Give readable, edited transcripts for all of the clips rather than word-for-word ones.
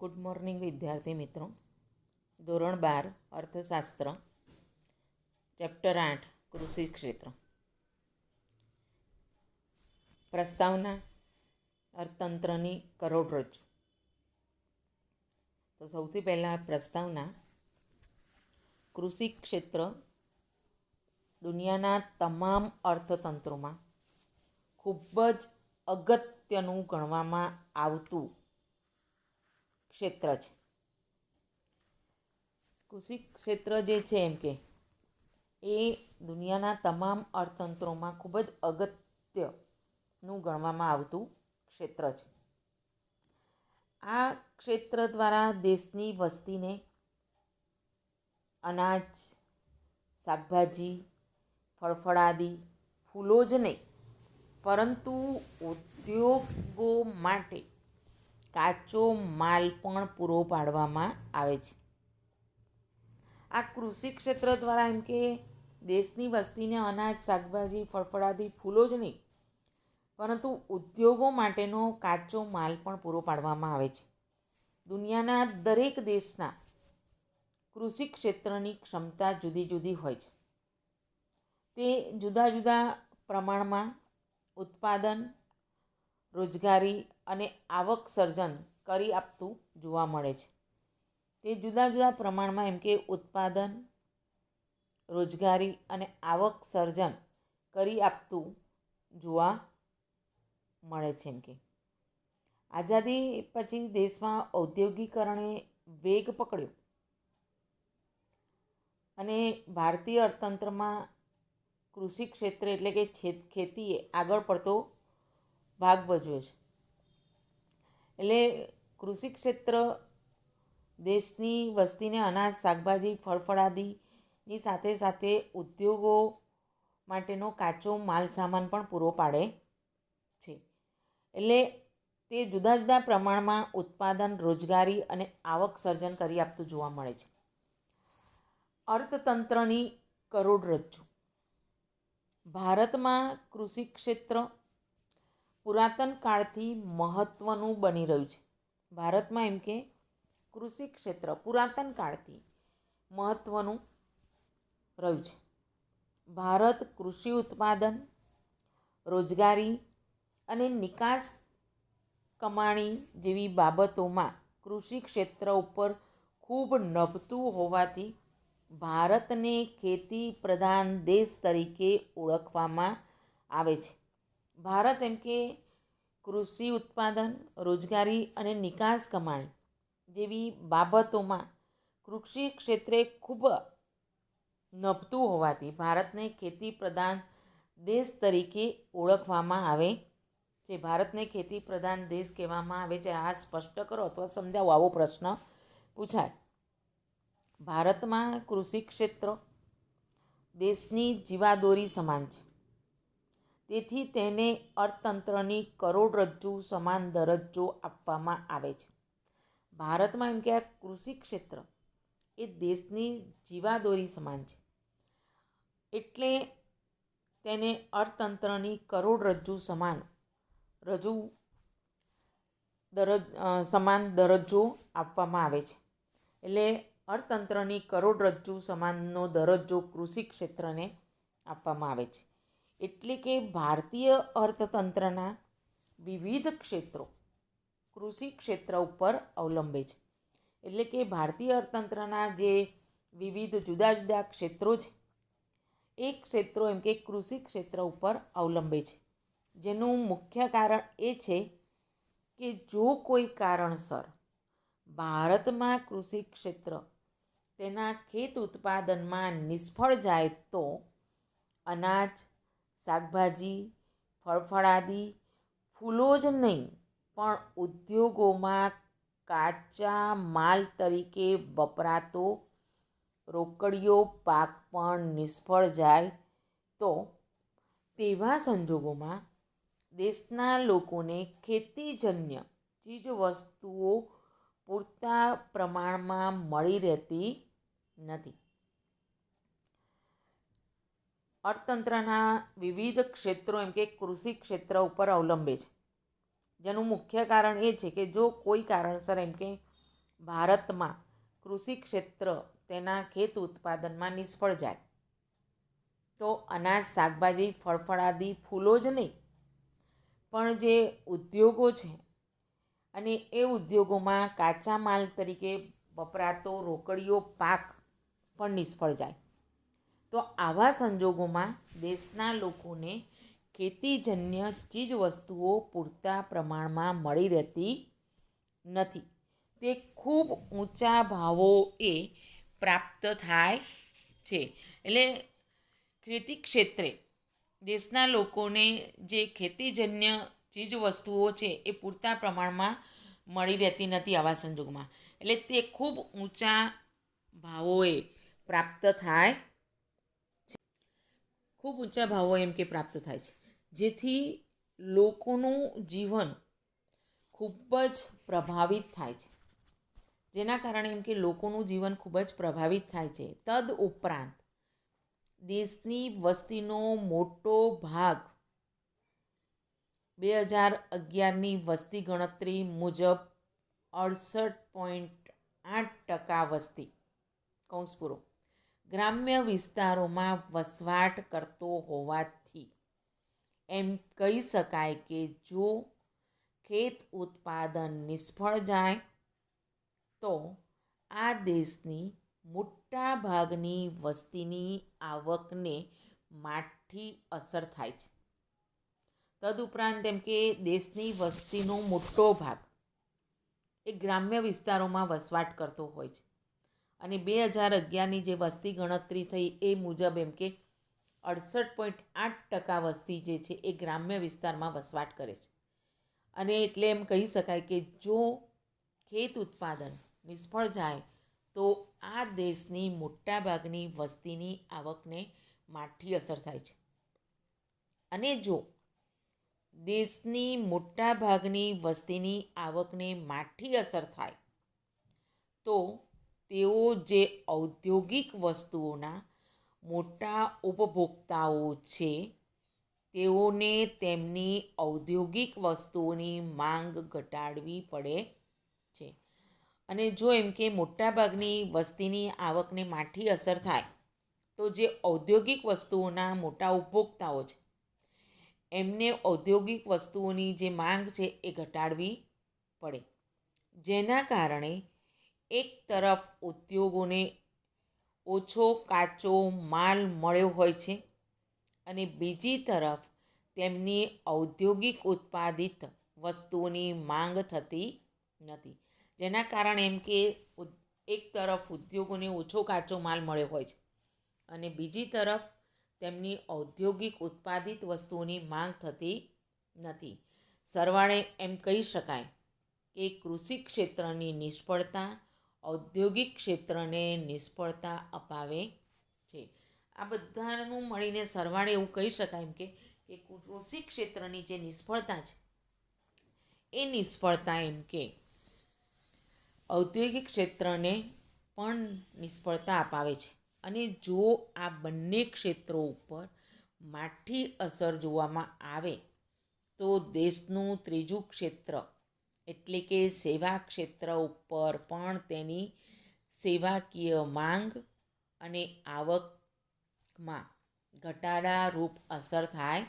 Good morning વિદ્યાર્થી મિત્રો. ધોરણ 12 અર્થશાસ્ત્ર, ચેપ્ટર 8 કૃષિ ક્ષેત્ર. પ્રસ્તાવના: અર્થતંત્રની કરોડરજ્જુ. તો સૌથી પહેલાં પ્રસ્તાવના: કૃષિ ક્ષેત્ર દુનિયાના તમામ અર્થતંત્રોમાં ખૂબ જ અગત્યનું ગણવામાં આવતું ક્ષેત્ર છે. કૃષિ ક્ષેત્ર જે છે એ દુનિયાના તમામ અર્થતંત્રોમાં ખૂબ જ અગત્યનું ગણવામાં આવતું ક્ષેત્ર છે. આ ક્ષેત્ર દ્વારા દેશની વસ્તીને અનાજ, શાકભાજી, ફળફળાદી, ફૂલો જ નહીં પરંતુ ઉદ્યોગો માટે કાચો માલ પણ પૂરો પાડવામાં આવે છે. આ કૃષિ ક્ષેત્ર દ્વારા દેશની વસ્તીને અનાજ, શાકભાજી, ફળફળાદી, ફૂલો જ નહીં પરંતુ ઉદ્યોગો માટેનો કાચો માલ પણ પૂરો પાડવામાં આવે છે. દુનિયાના દરેક દેશના કૃષિ ક્ષેત્રની ક્ષમતા જુદી જુદી હોય છે. તે જુદા જુદા પ્રમાણમાં ઉત્પાદન, રોજગારી અને આવક સર્જન કરી આપતું જોવા મળે છે. તે જુદા જુદા પ્રમાણમાં ઉત્પાદન, રોજગારી અને આવક સર્જન કરી આપતું જોવા મળે છે. આઝાદી પછી દેશમાં ઔદ્યોગિકરણે વેગ પકડ્યો અને ભારતીય અર્થતંત્રમાં કૃષિ ક્ષેત્ર એટલે કે ખેતીએ આગળ પડતો ભાગ ભજવ્યો છે. એટલે કૃષિ ક્ષેત્ર દેશની વસ્તીને અનાજ, શાકભાજી, ફળફળાદીની સાથે સાથે ઉદ્યોગો માટેનો કાચો માલ સામાન પણ પૂરો પાડે છે. એટલે તે જુદા જુદા પ્રમાણમાં ઉત્પાદન, રોજગારી અને આવક સર્જન કરી આપતું જોવા મળે છે. અર્થતંત્રની કરોડરજ્જુ. ભારતમાં કૃષિ ક્ષેત્ર પુરાતન કાળથી મહત્ત્વનું બની રહ્યું છે. ભારતમાં કૃષિ ક્ષેત્ર પુરાતન કાળથી મહત્ત્વનું રહ્યું છે. ભારત કૃષિ ઉત્પાદન, રોજગારી અને નિકાસ કમાણી જેવી બાબતોમાં કૃષિ ક્ષેત્ર ઉપર ખૂબ નભતું હોવાથી ભારતને ખેતી પ્રધાન દેશ તરીકે ઓળખવામાં આવે છે. ભારત કૃષિ ઉત્પાદન, રોજગારી અને નિકાસ કમાણી જેવી બાબતોમાં કૃષિ ક્ષેત્રે ખૂબ નભતું હોવાથી ભારતને ખેતી પ્રધાન દેશ તરીકે ઓળખવામાં આવે છે. ભારતને ખેતી પ્રધાન દેશ કહેવામાં આવે છે. આ સ્પષ્ટ કરો અથવા સમજાવો, આવો પ્રશ્ન પૂછાય. ભારતમાં કૃષિ ક્ષેત્ર દેશની જીવાદોરી સમાન છે. તેથી તેને અર્થતંત્રની કરોડરજ્જુ સમાન દરજ્જો આપવામાં આવે છે. ભારતમાં આ કૃષિ ક્ષેત્ર એ દેશની જીવાદોરી સમાન છે. એટલે તેને અર્થતંત્રની કરોડરજ્જુ સમાન દરજ્જો આપવામાં આવે છે. એટલે અર્થતંત્રની કરોડરજ્જુ સમાનનો દરજ્જો કૃષિ ક્ષેત્રને આપવામાં આવે છે. એટલે કે ભારતીય અર્થતંત્રના વિવિધ ક્ષેત્રો કૃષિ ક્ષેત્ર ઉપર અવલંબે છે. એટલે કે ભારતીય અર્થતંત્રના જે વિવિધ જુદા જુદા ક્ષેત્રો છે એ ક્ષેત્રો કૃષિ ક્ષેત્ર ઉપર અવલંબે છે. જેનું મુખ્ય કારણ એ છે કે જો કોઈ કારણસર ભારતમાં કૃષિ ક્ષેત્ર તેના ખેત ઉત્પાદનમાં નિષ્ફળ જાય તો અનાજ, શાકભાજી, ફળફળાદી, ફૂલો જ નહીં પણ ઉદ્યોગોમાં કાચા માલ તરીકે વપરાતો રોકડિયો પાક પણ નિષ્ફળ જાય તો તેવા સંજોગોમાં દેશના લોકોને ખેતીજન્ય ચીજવસ્તુઓ પૂરતા પ્રમાણમાં મળી રહેતી નથી. અર્થતંત્રના વિવિધ ક્ષેત્રો કૃષિ ક્ષેત્ર ઉપર અવલંબે છે. જેનું મુખ્ય કારણ એ છે કે જો કોઈ કારણસર ભારતમાં કૃષિ ક્ષેત્ર તેના ખેત ઉત્પાદનમાં નિષ્ફળ જાય તો અનાજ, શાકભાજી, ફળફળાદી, ફૂલો જ નહીં પણ જે ઉદ્યોગો છે અને એ ઉદ્યોગોમાં કાચા માલ તરીકે વપરાતો રોકડીયો પાક પણ નિષ્ફળ જાય. તો આવા સંજોગોમાં દેશના લોકોને ખેતીજન્ય ચીજવસ્તુઓ પૂરતા પ્રમાણમાં મળી રહેતી નથી. તે ખૂબ ઊંચા ભાવોએ પ્રાપ્ત થાય છે. એટલે ખેતી ક્ષેત્રે દેશના લોકોને જે ખેતીજન્ય ચીજવસ્તુઓ છે એ પૂરતા પ્રમાણમાં મળી રહેતી નથી આવા સંજોગોમાં. એટલે તે ખૂબ ઊંચા ભાવોએ પ્રાપ્ત થાય ખૂબ ઊંચા ભાવો એમ કે પ્રાપ્ત થાય છે, જેથી લોકોનું જીવન ખૂબ જ પ્રભાવિત થાય છે. જેના કારણે એમ કે લોકોનું જીવન ખૂબ જ પ્રભાવિત થાય છે. તદ ઉપરાંત દેશની વસ્તીનો મોટો ભાગ 2011ની વસ્તી ગણતરી મુજબ 68.8% વસ્તી કૌંસ પૂરો ગ્રામ્ય વિસ્તારોમાં વસવાટ કરતો હોવાથી એમ કહી શકાય કે જો ખેત ઉત્પાદન નિષ્ફળ જાય તો આ દેશની મોટા ભાગની વસ્તીની આવકને માઠી અસર થાય છે. તદુપરાંત એમ કે દેશની વસ્તીનો મોટો ભાગ એ ગ્રામ્ય વિસ્તારોમાં વસવાટ કરતો હોય છે અને 2011ની જે વસ્તી ગણતરી થઈ એ મુજબ એમ કે 68.8% વસ્તી જે છે એ ગ્રામ્ય વિસ્તારમાં વસવાટ કરે છે. અને એટલે એમ કહી શકાય કે જો ખેત ઉત્પાદન નિષ્ફળ જાય તો આ દેશની મોટાભાગની વસ્તીની આવકને માઠી અસર થાય છે. અને જો દેશની મોટાભાગની વસ્તીની આવકને માઠી અસર થાય તો તેઓ જે ઔદ્યોગિક વસ્તુઓના મોટા ઉપભોક્તાઓ છે તેઓને તેમની ઔદ્યોગિક વસ્તુઓની માંગ ઘટાડવી પડે છે. અને જો એમ કે મોટાભાગની વસ્તીની આવકને માઠી અસર થાય તો જે ઔદ્યોગિક વસ્તુઓના મોટા ઉપભોક્તાઓ છે એમને ઔદ્યોગિક વસ્તુઓની જે માંગ છે એ ઘટાડવી પડે. જેના કારણે એક તરફ ઉદ્યોગોને ઓછો કાચો માલ મળ્યો હોય છે અને બીજી તરફ તેમની ઔદ્યોગિક ઉત્પાદિત વસ્તુઓની માંગ થતી નથી. જેના કારણે એમ કે એક તરફ ઉદ્યોગોને ઓછો કાચો માલ મળ્યો હોય છે અને બીજી તરફ તેમની ઔદ્યોગિક ઉત્પાદિત વસ્તુઓની માંગ થતી નથી. સરવાળે એમ કહી શકાય કે કૃષિ ક્ષેત્રની નિષ્ફળતા ઔદ્યોગિક ક્ષેત્રને નિષ્ફળતા અપાવે છે. આ બધાનું મળીને સરવાળે એવું કહી શકાય એમ કે કૃષિ ક્ષેત્રની જે નિષ્ફળતા છે એ નિષ્ફળતા એમ કે ઔદ્યોગિક ક્ષેત્રને પણ નિષ્ફળતા અપાવે છે. અને જો આ બંને ક્ષેત્રો ઉપર માઠી અસર જોવામાં આવે તો દેશનું ત્રીજું ક્ષેત્ર એટલે કે સેવા ક્ષેત્ર ઉપર પણ તેની સેવાકીય માંગ અને આવકમાં ઘટાડારૂપ અસર થાય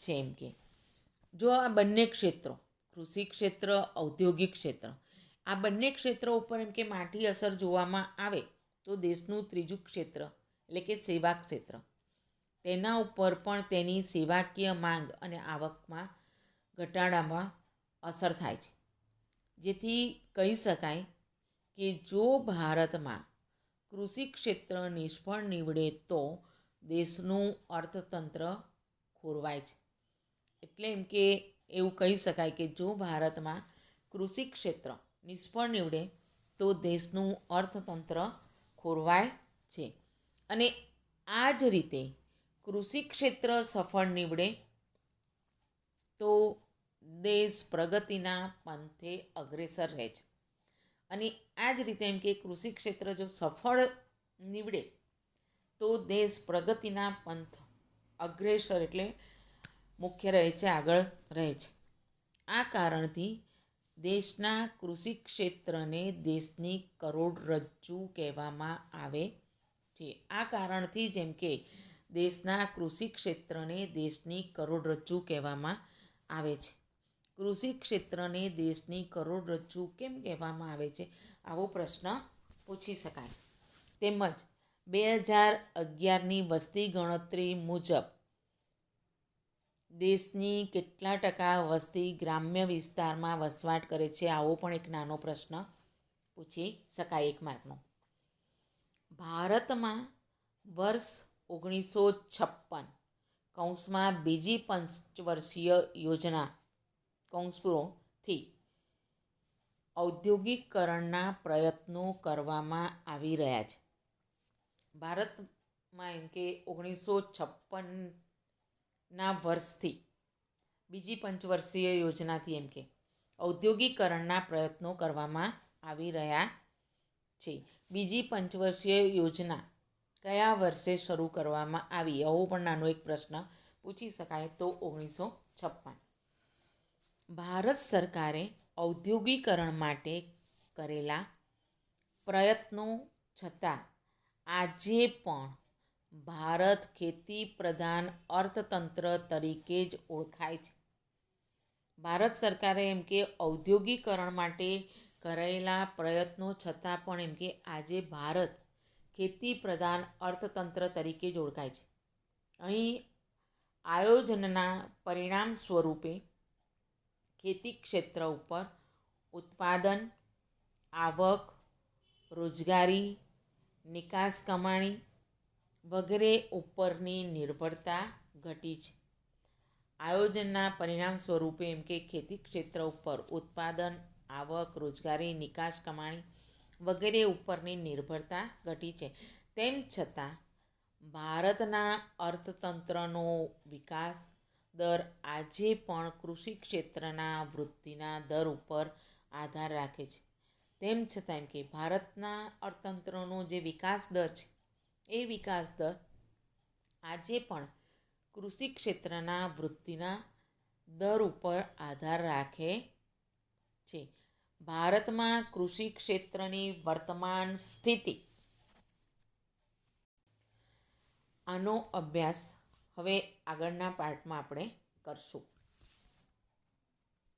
છે. એમ કે જો આ બંને ક્ષેત્રો કૃષિ ક્ષેત્ર, ઔદ્યોગિક ક્ષેત્ર આ બંને ક્ષેત્રો ઉપર એમ કે માઠી અસર જોવામાં આવે તો દેશનું ત્રીજું ક્ષેત્ર એટલે કે સેવા ક્ષેત્ર તેના ઉપર પણ તેની સેવાકીય માંગ અને આવકમાં ઘટાડામાં અસર થાય છે. જેથી કહી શકાય કે જો ભારતમાં કૃષિ ક્ષેત્ર નિષ્ફળ નીવડે તો દેશનું અર્થતંત્ર ખોરવાય છે. એટલે એમ કે એવું કહી શકાય કે જો ભારતમાં કૃષિ ક્ષેત્ર નિષ્ફળ નીવડે તો દેશનું અર્થતંત્ર ખોરવાય છે. અને આ જ રીતે કૃષિ ક્ષેત્ર સફળ નીવડે તો દેશ પ્રગતિના પંથે અગ્રેસર રહે છે. અને આ જ રીતે એમ કે કૃષિ ક્ષેત્ર જો સફળ નીવડે તો દેશ પ્રગતિના પંથ અગ્રેસર એટલે મુખ્ય રહે છે, આગળ રહે છે. આ કારણથી દેશના કૃષિ ક્ષેત્રને દેશની કરોડરજ્જુ કહેવામાં આવે છે. આ કારણથી જેમ કે દેશના કૃષિ ક્ષેત્રને દેશની કરોડરજ્જુ કહેવામાં આવે છે. કૃષિ ક્ષેત્રને દેશની કરોડરજ્જુ કેમ કહેવામાં આવે છે? આવો પ્રશ્ન પૂછી શકાય. તેમજ 2011ની વસ્તી ગણતરી મુજબ દેશની કેટલા ટકા વસ્તી ગ્રામ્ય વિસ્તારમાં વસવાટ કરે છે? આવો પણ એક નાનો પ્રશ્ન પૂછી શકાય 1 માર્કનો. ભારતમાં વર્ષ 1956 કૌંસમાં બીજી પંચવર્ષીય યોજના કૌંસ પૂરો થી ઔદ્યોગિકરણના પ્રયત્નો કરવામાં આવી રહ્યા છે. ભારતમાં એમ કે 1956ના વર્ષથી બીજી પંચવર્ષીય યોજનાથી એમ કે ઔદ્યોગિકરણના પ્રયત્નો કરવામાં આવી રહ્યા છે. બીજી પંચવર્ષીય યોજના કયા વર્ષે શરૂ કરવામાં આવી? આવો પણ નાનો એક પ્રશ્ન પૂછી શકાય. તો 1956. ભારત સરકારે ઔદ્યોગિકરણ માટે કરેલા પ્રયત્નો છતાં આજે પણ ભારત ખેતી પ્રધાન અર્થતંત્ર તરીકે જ ઓળખાય છે. ભારત સરકારે એમ કે ઔદ્યોગિકરણ માટે કરેલા પ્રયત્નો છતાં પણ એમ કે આજે ભારત ખેતી પ્રધાન અર્થતંત્ર તરીકે જ ઓળખાય છે. અહીં આયોજનના પરિણામ સ્વરૂપે ખેતી ક્ષેત્ર ઉપર ઉત્પાદન, આવક, રોજગારી, નિકાસ કમાણી વગેરે ઉપરની નિર્ભરતા ઘટી છે. આયોજનના પરિણામ સ્વરૂપે એમ કે ખેતી ક્ષેત્ર ઉપર ઉત્પાદન, આવક, રોજગારી, નિકાસ કમાણી વગેરે ઉપરની નિર્ભરતા ઘટી છે. તેમ છતાં ભારતના અર્થતંત્રનો વિકાસ દર આજે પણ કૃષિ ક્ષેત્રના વૃદ્ધિના દર ઉપર આધાર રાખે છે. તેમ છતાં એમ કે ભારતના અર્થતંત્રનો જે વિકાસ દર છે એ વિકાસ દર આજે પણ કૃષિ ક્ષેત્રના વૃદ્ધિના દર ઉપર આધાર રાખે છે. ભારતમાં કૃષિ ક્ષેત્રની વર્તમાન સ્થિતિ, આનો અભ્યાસ હવે આગળના પાર્ટમાં આપણે કરશું.